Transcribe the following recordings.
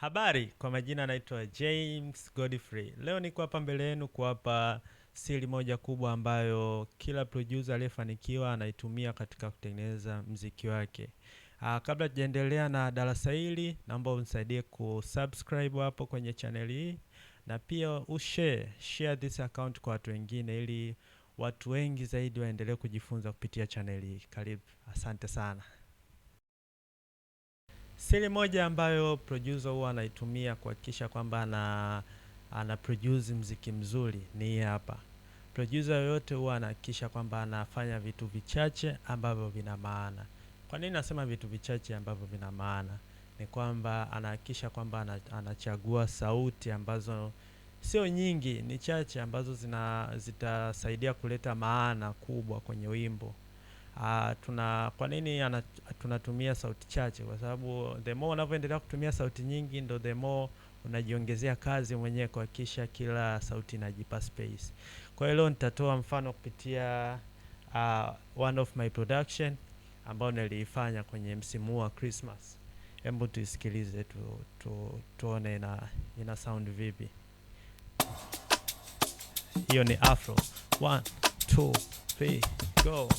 Habari, kwa majina naitwa James Godfrey. Leo niko hapa mbele yenu kuwapa siri moja kubwa ambayo kila producer aliyefanikiwa anaitumia katika kutengeneza mziki wake. Kabla tujaendelea na darasa hili, naomba unisaidie kusubscribe hapo kwenye channel hii na pia share this account kwa watu wengine ili watu wengi zaidi waendelee kujifunza kupitia channel hii. Karibu, asante sana. Siri moja ambayo producer huwa anaitumia kuhakikisha kwamba ana produce mziki mzuri ni hii hapa. Producer yoyote huwa anahakikisha kwamba anafanya vitu vichache ambavyo vina maana. Kwa nini nasema vitu vichache ambavyo vina maana? Ni kwamba anahakikisha kwamba anachagua sauti ambazo sio nyingi, ni chache ambazo zitasaidia kuleta maana kubwa kwenye wimbo. Kwa nini tunatumia sauti chache? Kwa sababu the more unavyoendelea kutumia sauti nyingi ndo the more unajiongezea kazi mwenyewe kuhakikisha kila sauti inajipa space. Kwa hiyo leo nitatoa mfano kupitia one of my production ambao niliifanya kwenye msimu wa Christmas. Hebu tuisikilize tuone ina sound vipi. Hiyo ni Afro. 1 2 3 go.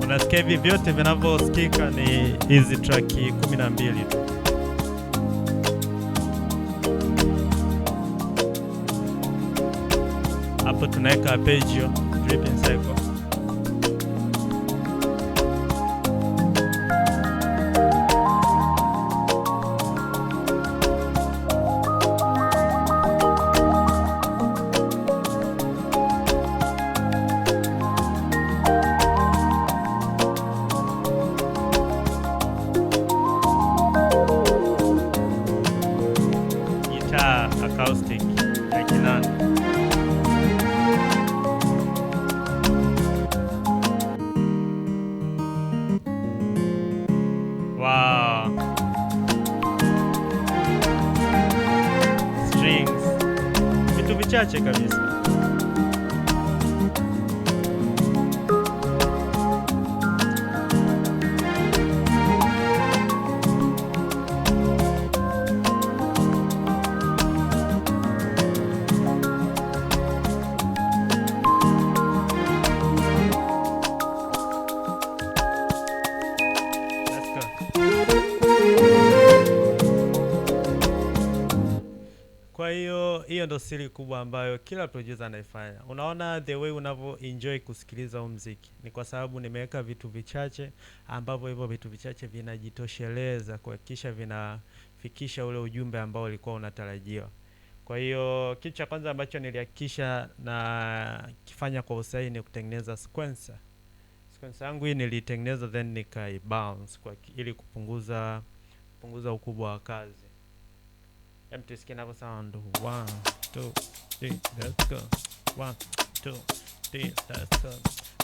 Unasikia hivi vyote vinavyosikika ni hizi track 12 tu. Hapo tunaweka arpeggio, dripping cycle. Acoustic ya Kinanda. Wow. Strings. Vitu vichache kabisa. Kwa hiyo ndo siri kubwa ambayo kila producer anaifanya. Unaona the way unavyo enjoy kusikiliza huu muziki ni kwa sababu nimeweka vitu vichache ambavyo hivyo vitu vichache vinajitosheleza kuhakikisha vinafikisha ule ujumbe ambao ulikuwa unatarajiwa. Kwa hiyo kitu cha kwanza ambacho nilihakikisha na kifanya kwa usahihi ni kutengeneza sequencer. Sequencer yangu hii nilitengeneza then nikaibounce ili kupunguza ukubwa wa kazi. Tusikie inavyo sound. 1 2 3 let's go. 1 2 3 let's go.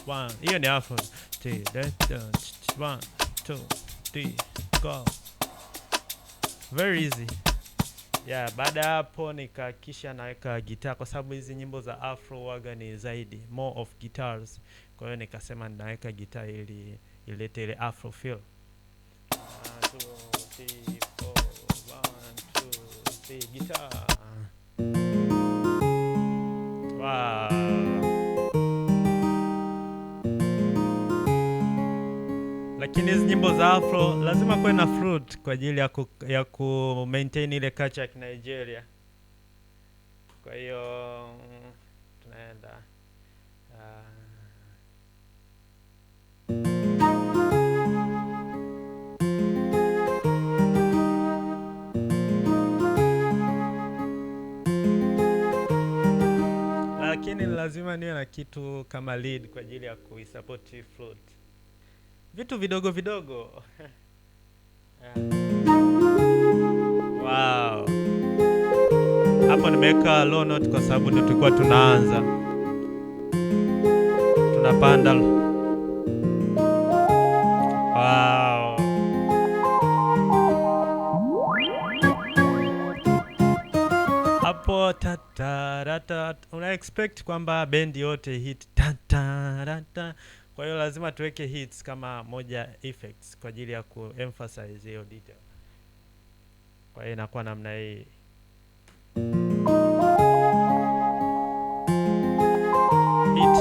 1 hiyo ni Afro. 3 let's go. 1 2 3 go. Very easy. Baada hapo nikahakikisha naweka gitaa kwa sababu hizi nyimbo za Afro waga ni zaidi more of guitars. Kwa hiyo nikasema naweka gitaa ili ilete ile Afro feel. 1 2 3 guitar. Wow. Lakini hizi nyimbo za Afro lazima kuwe na flute kwa ajili ya ku maintain ile culture ya Nigeria. Kwa hiyo tunaenda lakini lazima niwe na kitu kama lead kwa ajili ya kuisupport flute. Vitu vidogo vidogo. Wow. Hapo nimeweka low note kwa sababu ndio tulikuwa tunaanza, tunapanda. Wow. Hapo tatarata, una expect kwamba bendi yote hit tatarata. Kwa hiyo lazima tuweke hits kama moja effects kwa ajili ya kuemphasize hiyo detail. Kwa hiyo inakuwa namna hii. Hit.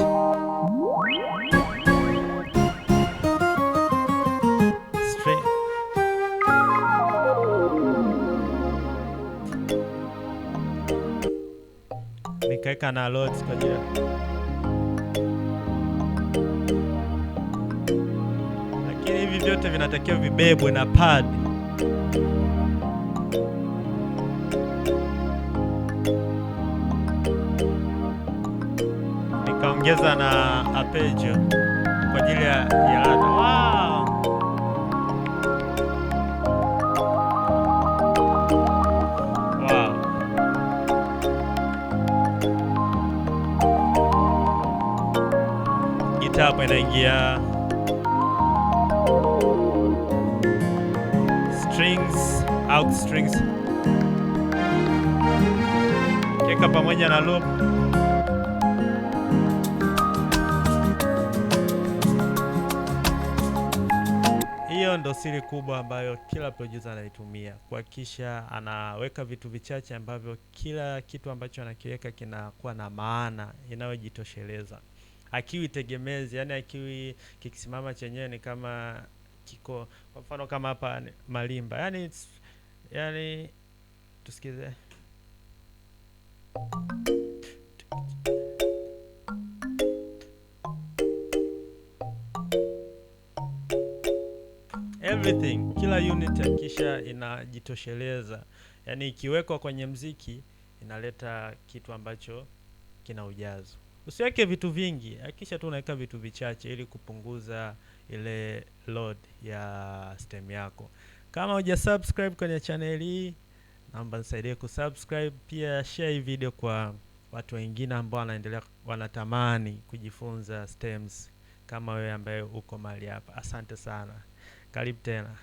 String. Nikaeka na loads kwa ajili. Lakini hivi vyote vinatakiwa vibebwe na pad. Nikaongeza na arpeggio kwa ajili ya ladha. Wow. Wow. Gitaa hapo inaingia. Strings, out strings. Keka pamoja na loop. Hiyo ndo siri kubwa ambayo kila producer anaitumia, kuhakikisha anaweka vitu vichache ambavyo kila kitu ambacho anakiweka kinakuwa na maana inayojitosheleza. Akiwi tegemezi, yani akiwi kikisimama chenyewe ni kama kiko, kwa mfano kama hapa malimba. Yani tusikize. Everything, kila unit hakikisha inajitosheleza. Yani ikiwekwa kwenye mziki inaleta kitu ambacho kina ujazo. Usiweke vitu vingi, hakikisha tu unaweka vitu vichache ili kupunguza ile load ya stem yako. Kama hujasubscribe kwenye channel hii, naomba nisaidie kusubscribe, pia share hii video kwa watu wengine ambao wanatamani kujifunza stems kama wewe ambaye uko mahali hapa. Asante sana. Karibu tena.